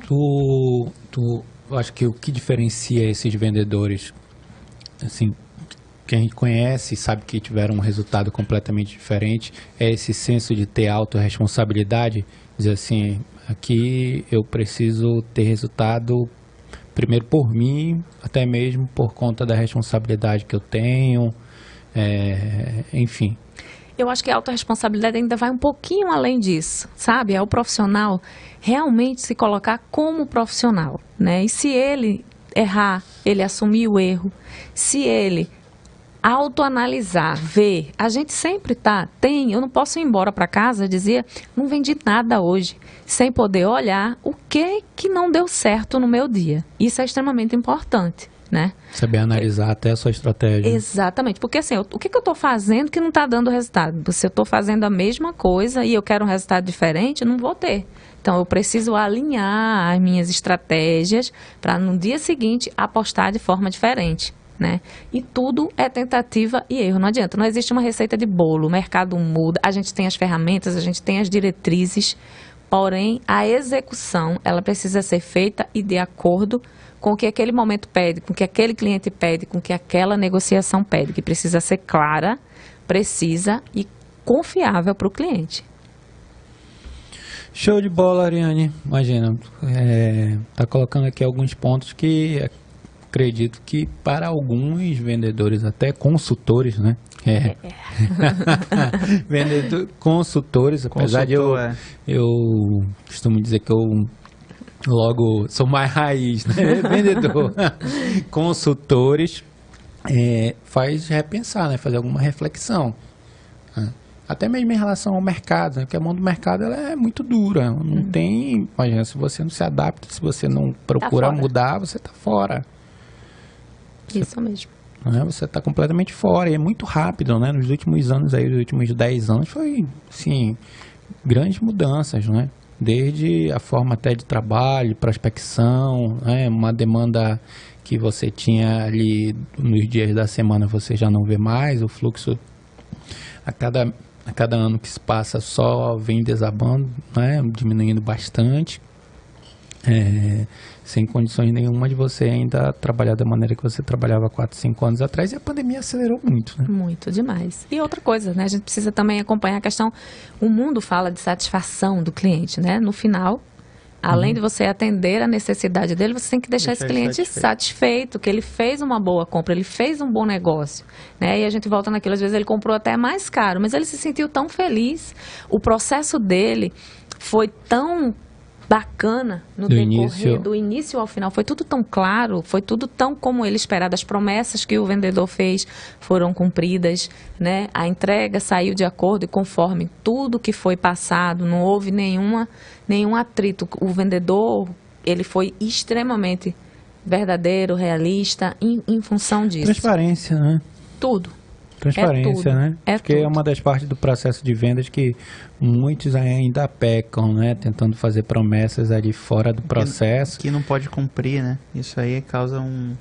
Eu acho que o que diferencia esses vendedores, assim, que a gente conhece e sabe que tiveram um resultado completamente diferente, é esse senso de ter autorresponsabilidade, dizer assim, aqui eu preciso ter resultado primeiro por mim, até mesmo por conta da responsabilidade que eu tenho, enfim. Eu acho que a autorresponsabilidade ainda vai um pouquinho além disso, sabe? É o profissional realmente se colocar como profissional, né? E se ele errar, ele assumir o erro, se ele autoanalisar, ver, a gente sempre eu não posso ir embora para casa, dizia, não vendi nada hoje, sem poder olhar o que não deu certo no meu dia. Isso é extremamente importante, né? Saber analisar até a sua estratégia. Exatamente, porque assim, o que eu estou fazendo que não está dando resultado? Se eu estou fazendo a mesma coisa e eu quero um resultado diferente, eu não vou ter. Então, eu preciso alinhar as minhas estratégias para no dia seguinte apostar de forma diferente, né? E tudo é tentativa e erro, não adianta, não existe uma receita de bolo, o mercado muda, a gente tem as ferramentas, a gente tem as diretrizes, porém, a execução, ela precisa ser feita e de acordo com o que aquele momento pede, com o que aquele cliente pede, com o que aquela negociação pede, que precisa ser clara, precisa e confiável para o cliente. Show de bola, Ariane. Imagina, tá colocando aqui alguns pontos que acredito que para alguns vendedores, até consultores, né? Consultores, apesar de eu costumo dizer que eu logo sou mais raiz, né? Vendedor. Consultores faz repensar, né? Fazer alguma reflexão. Até mesmo em relação ao mercado, né? Porque a mão do mercado ela é muito dura. Não tem. Imagina, se você não se adapta, se você não procura mudar, você está fora. Isso mesmo. Né? Você está completamente fora. E é muito rápido, né? Nos últimos anos, nos últimos 10 anos, foi, assim, grandes mudanças, né? Desde a forma até de trabalho, prospecção, né? Uma demanda que você tinha ali nos dias da semana, você já não vê mais. O fluxo a cada ano que se passa só vem desabando, né? Diminuindo bastante, sem condições nenhuma de você ainda trabalhar da maneira que você trabalhava 4, 5 anos atrás, e a pandemia acelerou muito, né? Muito demais. E outra coisa, né? A gente precisa também acompanhar a questão, o mundo fala de satisfação do cliente, né? No final, além de você atender a necessidade dele, você tem que deixar esse cliente satisfeito, que ele fez uma boa compra, ele fez um bom negócio, né? E a gente volta naquilo, às vezes ele comprou até mais caro, mas ele se sentiu tão feliz. O processo dele foi tão bacana no decorrer, do início ao final. Foi tudo tão claro, foi tudo tão como ele esperava. As promessas que o vendedor fez foram cumpridas, né? A entrega saiu de acordo e conforme tudo que foi passado, não houve nenhum atrito. O vendedor, ele foi extremamente verdadeiro, realista, em função disso. Transparência, né? Tudo. Transparência, né? Porque é uma das partes do processo de vendas que muitos ainda pecam, né? Tentando fazer promessas ali fora do processo. Que não pode cumprir, né? Isso aí causa um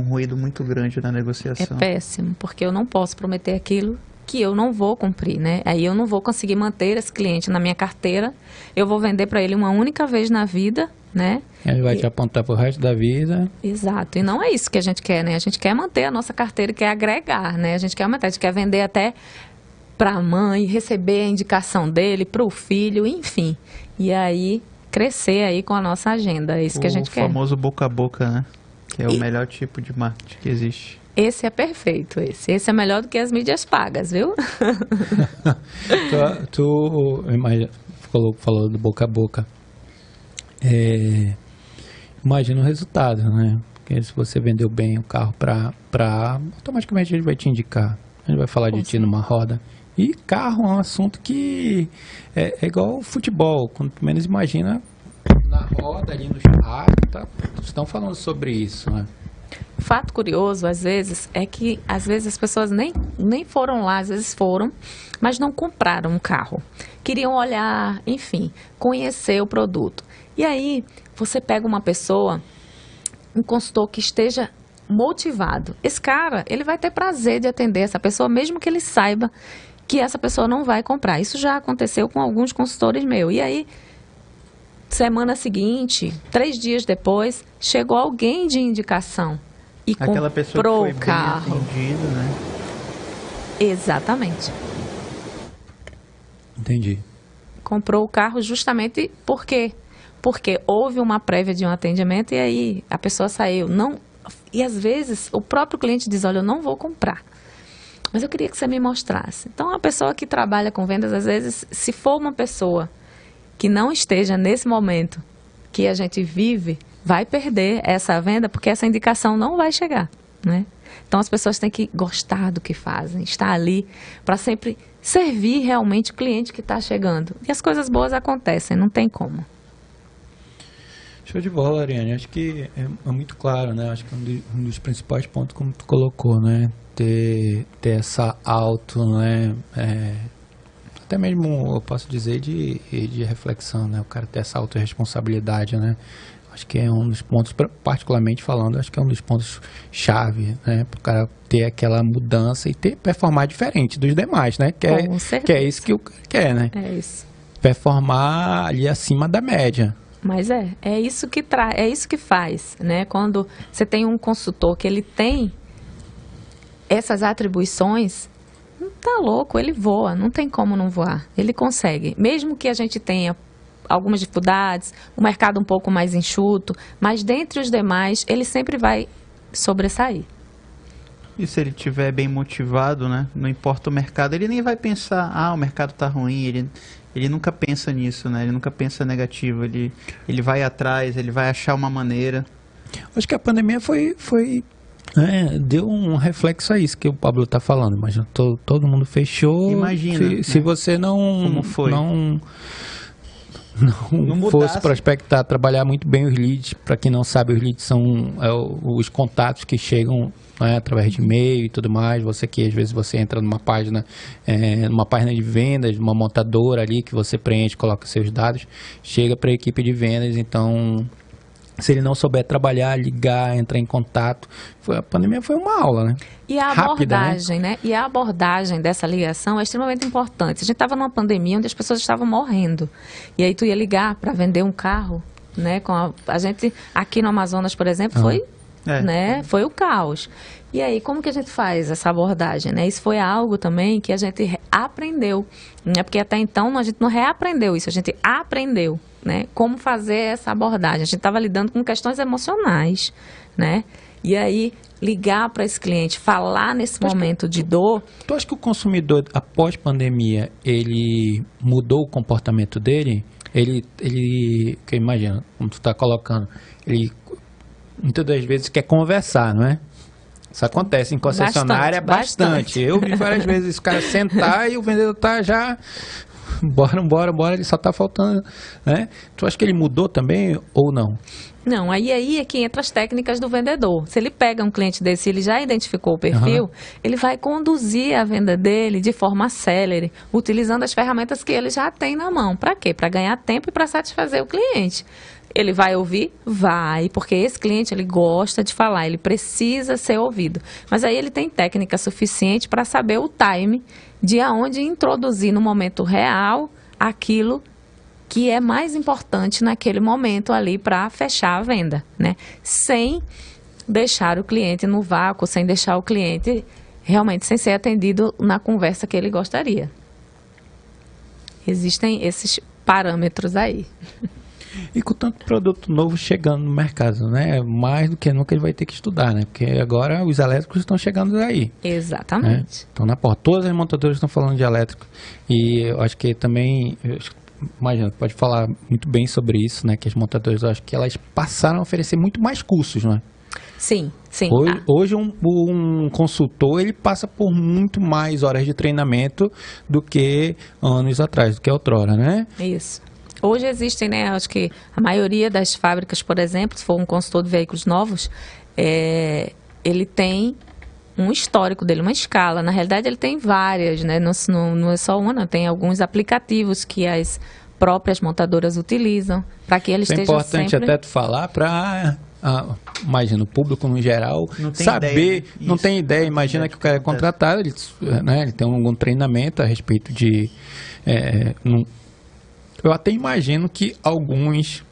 ruído muito grande na negociação. É péssimo, porque eu não posso prometer aquilo que eu não vou cumprir, né? Aí eu não vou conseguir manter esse cliente na minha carteira, eu vou vender para ele uma única vez na vida, né? Ele vai te apontar pro resto da vida. Exato, e não é isso que a gente quer, né? A gente quer manter a nossa carteira e quer agregar, né? A gente quer vender até para a mãe, receber a indicação dele, para o filho, enfim. E aí, crescer aí com a nossa agenda, é isso que a gente quer. O famoso boca a boca, né? Que é o melhor tipo de marketing que existe. Esse é perfeito, esse é melhor do que as mídias pagas, viu? tu falou do boca a boca. Imagina o resultado, né? Porque se você vendeu bem o carro automaticamente ele vai te indicar. Ele vai falar de ti numa roda. E carro é um assunto que é igual futebol. Quando menos imagina, na roda, ali no churrasco, tá? Estão falando sobre isso, né? Fato curioso, às vezes, é que às vezes as pessoas nem foram lá, às vezes foram, mas não compraram um carro. Queriam olhar, enfim, conhecer o produto. E aí, você pega uma pessoa, um consultor que esteja motivado. Esse cara, ele vai ter prazer de atender essa pessoa, mesmo que ele saiba que essa pessoa não vai comprar. Isso já aconteceu com alguns consultores meus. E aí, semana seguinte, 3 dias depois, chegou alguém de indicação e aquela comprou pessoa que foi o carro. bem atendido, né? Exatamente. Entendi. Comprou o carro justamente porque houve uma prévia de um atendimento e aí a pessoa saiu. E às vezes o próprio cliente diz, olha, eu não vou comprar, mas eu queria que você me mostrasse. Então a pessoa que trabalha com vendas, às vezes, se for uma pessoa que não esteja nesse momento que a gente vive, vai perder essa venda porque essa indicação não vai chegar, né? Então as pessoas têm que gostar do que fazem, estar ali para sempre servir realmente o cliente que está chegando. E as coisas boas acontecem, não tem como. Show de bola, Ariane. Acho que é muito claro, né? Acho que um dos principais pontos, como tu colocou, né? Ter essa né? Até mesmo, eu posso dizer, de reflexão, né? O cara ter essa autorresponsabilidade, né? Acho que é um dos pontos, particularmente falando, acho que é um dos pontos chave, né? Para o cara ter aquela mudança e performar diferente dos demais, né? Que é isso que o cara quer, né? É isso. Performar ali acima da média. Mas é isso que é isso que faz, né? Quando você tem um consultor que ele tem essas atribuições, tá louco, ele voa, não tem como não voar. Ele consegue, mesmo que a gente tenha algumas dificuldades, o mercado um pouco mais enxuto, mas dentre os demais, ele sempre vai sobressair. E se ele estiver bem motivado, né? Não importa o mercado, ele nem vai pensar, o mercado tá ruim, ele nunca pensa nisso, né? Ele nunca pensa negativo, ele vai atrás, ele vai achar uma maneira. Acho que a pandemia deu um reflexo a isso que o Pablo tá falando. Imagina, todo mundo fechou. Imagina. Se você não fosse prospectar, trabalhar muito bem os leads. Para quem não sabe, os leads são os contatos que chegam, né, através de e-mail e tudo mais. Você que às vezes você entra numa página de vendas, uma montadora ali que você preenche, coloca seus dados, chega para a equipe de vendas. Então, se ele não souber trabalhar, ligar, entrar em contato, a pandemia foi uma aula, né? E a rápida, abordagem, né? E a abordagem dessa ligação é extremamente importante. A gente estava numa pandemia onde as pessoas estavam morrendo. E aí tu ia ligar para vender um carro, né? A gente aqui no Amazonas, por exemplo, foi o caos. E aí, como que a gente faz essa abordagem, né? Isso foi algo também que a gente aprendeu, né? Porque até então a gente não reaprendeu isso, a gente aprendeu, né? Como fazer essa abordagem. A gente estava lidando com questões emocionais, né? E aí, ligar para esse cliente, falar nesse momento de dor... Tu acha que o consumidor, após pandemia, ele mudou o comportamento dele? Que imagina, como tu está colocando, ele muitas das vezes quer conversar, não é? Isso acontece em concessionária bastante. Eu vi várias vezes o cara sentar e o vendedor tá já... Bora, ele só tá faltando, né? Tu acha que ele mudou também ou não? Não, aí é que entra as técnicas do vendedor. Se ele pega um cliente desse, ele já identificou o perfil, ele vai conduzir a venda dele de forma célere, utilizando as ferramentas que ele já tem na mão. Para quê? Para ganhar tempo e para satisfazer o cliente. Ele vai ouvir? Vai, porque esse cliente ele gosta de falar, ele precisa ser ouvido. Mas aí ele tem técnica suficiente para saber o time de aonde introduzir no momento real aquilo que é mais importante naquele momento ali para fechar a venda, né? Sem deixar o cliente no vácuo, sem deixar o cliente realmente sem ser atendido na conversa que ele gostaria. Existem esses parâmetros aí. E com tanto produto novo chegando no mercado, né? Mais do que nunca ele vai ter que estudar, né? Porque agora os elétricos estão chegando aí. Exatamente. Né? Então, na porta, todas as montadoras estão falando de elétrico. E eu acho que também, imagina, pode falar muito bem sobre isso, né? Que as montadoras, eu acho que elas passaram a oferecer muito mais cursos, não é? Sim. Hoje um consultor, ele passa por muito mais horas de treinamento do que anos atrás, do que outrora, né? Isso. Hoje existem, né, acho que a maioria das fábricas, por exemplo, se for um consultor de veículos novos, ele tem um histórico dele, uma escala. Na realidade, ele tem várias, né? Não é só uma, não. Tem alguns aplicativos que as próprias montadoras utilizam para que ele esteja sempre... É importante até tu falar para... imagina, o público no geral saber, não tem ideia, imagina que o cara é contratado, ele tem algum treinamento a respeito de... Eu até imagino que alguns,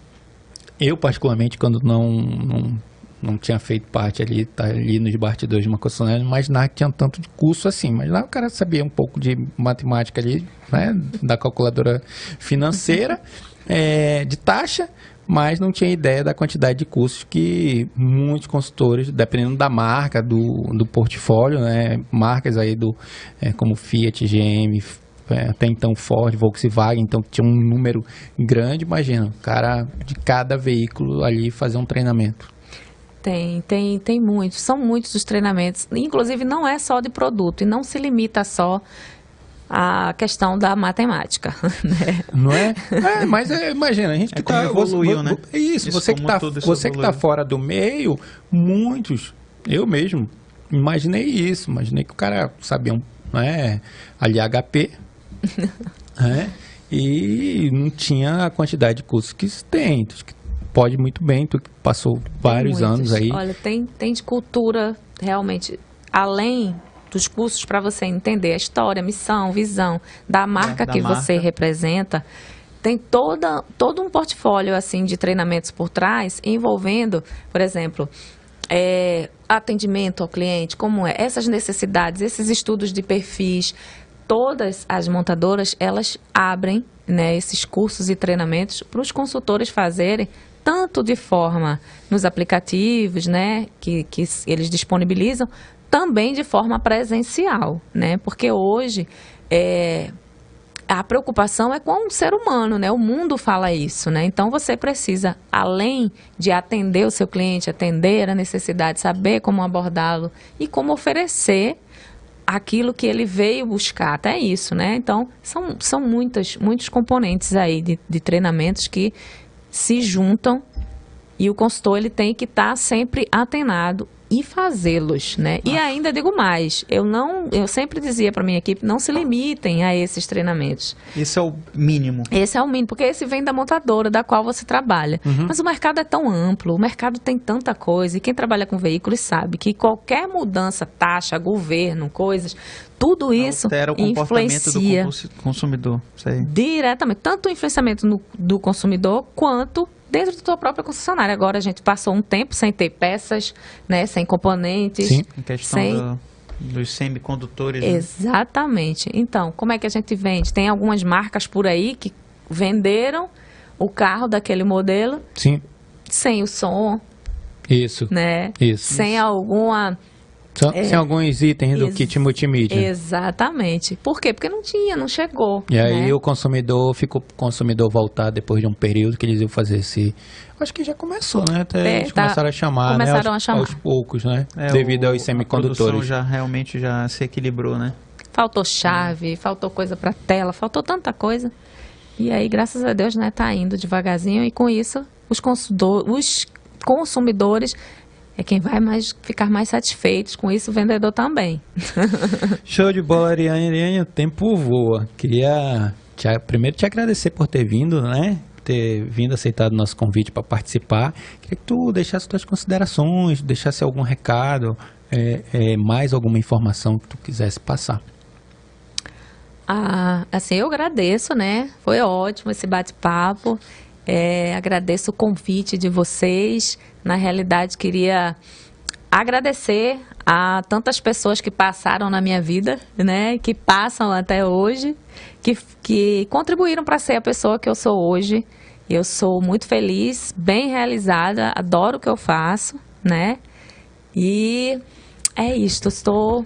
eu particularmente, quando não tinha feito parte ali, tá ali nos bastidores de uma concessionária, imaginar que tinha tanto de curso assim, mas lá o cara sabia um pouco de matemática ali, né, da calculadora financeira, de taxa, mas não tinha ideia da quantidade de cursos que muitos consultores, dependendo da marca, do portfólio, né, marcas aí como Fiat, GM, até então Ford, Volkswagen, então tinha um número grande, imagina, o cara de cada veículo ali fazer um treinamento. Tem muitos, são muitos os treinamentos, inclusive não é só de produto e não se limita só a questão da matemática, né? Não é? Mas imagina, a gente que como evoluiu, né? Isso, você que tá fora do meio, muitos, eu mesmo, imaginei que o cara sabia ali HP, né? E não tinha a quantidade de cursos que tem, que pode muito bem, tu passou vários anos aí. Olha, tem de cultura, realmente, além dos cursos para você entender a história, missão, visão da marca que você representa, tem todo um portfólio assim de treinamentos por trás, envolvendo, por exemplo, atendimento ao cliente, como é, essas necessidades, esses estudos de perfis. Todas as montadoras, elas abrem, né, esses cursos e treinamentos para os consultores fazerem, tanto de forma nos aplicativos, né, que eles disponibilizam, também de forma presencial, né? Porque hoje a preocupação é com o ser humano, né? O mundo fala isso, né? Então você precisa, além de atender o seu cliente, atender a necessidade, saber como abordá-lo e como oferecer aquilo que ele veio buscar, até isso, né? Então são muitos componentes aí de treinamentos que se juntam e o consultor ele tem que estar sempre antenado e fazê-los, né? E ainda digo mais, eu sempre dizia para minha equipe, não se limitem a esses treinamentos. Esse é o mínimo. Esse é o mínimo, porque esse vem da montadora da qual você trabalha. Mas o mercado é tão amplo, o mercado tem tanta coisa, e quem trabalha com veículos sabe que qualquer mudança, taxa, governo, coisas, tudo isso altera o comportamento influencia do consumidor. Sei. Diretamente, tanto o influenciamento do consumidor, quanto dentro da tua própria concessionária. Agora a gente passou um tempo sem ter peças, né, sem componentes. Sim, em questão dos semicondutores. Exatamente. Né? Então, como é que a gente vende? Tem algumas marcas por aí que venderam o carro daquele modelo. Sim. Sem o som. Isso. Né? Isso. Sem alguma... Sem alguns itens do kit multimídia. Exatamente. Por quê? Porque não chegou. E aí o consumidor voltar depois de um período que eles iam fazer esse... Acho que já começou, né? Até eles começaram a chamar, começaram né? a chamar. Aos poucos, né? Devido aos semicondutores. A produção realmente já se equilibrou, né? Faltou chave, faltou coisa para tela, faltou tanta coisa. E aí, graças a Deus, né? Tá indo devagarzinho e com isso os consumidores é quem vai ficar mais satisfeitos com isso, o vendedor também. Show de bola, Ariane, o tempo voa. Queria primeiro te agradecer por ter vindo, né? Ter vindo, aceitado o nosso convite para participar. Queria que tu deixasse tuas considerações, deixasse algum recado, mais alguma informação que tu quisesse passar. Assim, eu agradeço, né? Foi ótimo esse bate-papo. Agradeço o convite de vocês. Na realidade, queria agradecer a tantas pessoas que passaram na minha vida, né? Que passam até hoje, que contribuíram para ser a pessoa que eu sou hoje. Eu sou muito feliz, bem realizada, adoro o que eu faço, né? E é isto, estou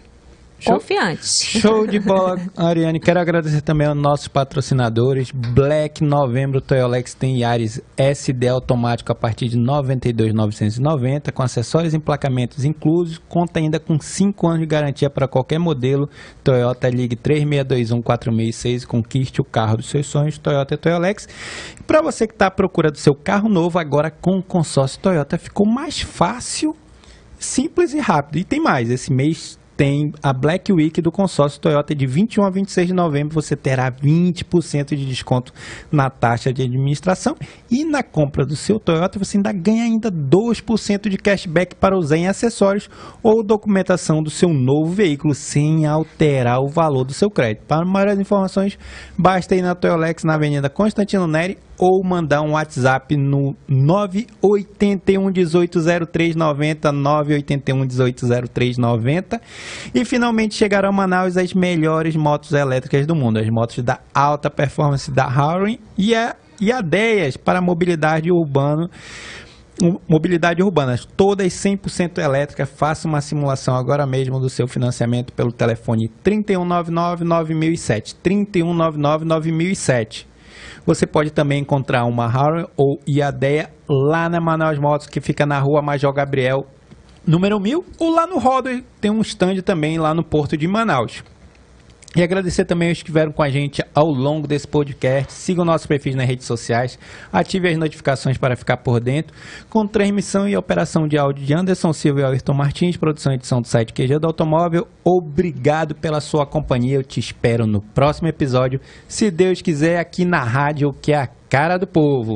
confiante. Show de bola, Ariane. Quero agradecer também aos nossos patrocinadores. Black Novembro Toyolex tem Yaris SD automático a partir de R$ 92.990, com acessórios e emplacamentos inclusos. Conta ainda com 5 anos de garantia para qualquer modelo. Toyota, ligue 3621-4006 e conquiste o carro dos seus sonhos. Toyota e Toyolex. Para você que está à procura do seu carro novo, agora com o consórcio Toyota ficou mais fácil, simples e rápido. E tem mais, esse mês tem a Black Week do consórcio Toyota de 21 a 26 de novembro. Você terá 20% de desconto na taxa de administração. E na compra do seu Toyota, você ainda ganha ainda 2% de cashback para usar em acessórios ou documentação do seu novo veículo, sem alterar o valor do seu crédito. Para maiores informações, basta ir na Toyolex, na Avenida Constantino Neri, ou mandar um WhatsApp no 981 18 0390, 981 18 0390. E finalmente chegaram a Manaus as melhores motos elétricas do mundo, as motos da alta performance da Harley e a Deyas para mobilidade urbana, todas 100% elétricas. Faça uma simulação agora mesmo do seu financiamento pelo telefone 3199-9007, 3199-9007. Você pode também encontrar uma Harley ou Iadeia lá na Manaus Motos, que fica na rua Major Gabriel, número 1000, ou lá no Rodo, tem um stand também lá no Porto de Manaus. E agradecer também aos que estiveram com a gente ao longo desse podcast. Sigam nossos perfis nas redes sociais. Ative as notificações para ficar por dentro. Com transmissão e operação de áudio de Anderson Silva e Ayrton Martins. Produção e edição do site QG do Automóvel. Obrigado pela sua companhia. Eu te espero no próximo episódio. Se Deus quiser, aqui na rádio, que é a cara do povo.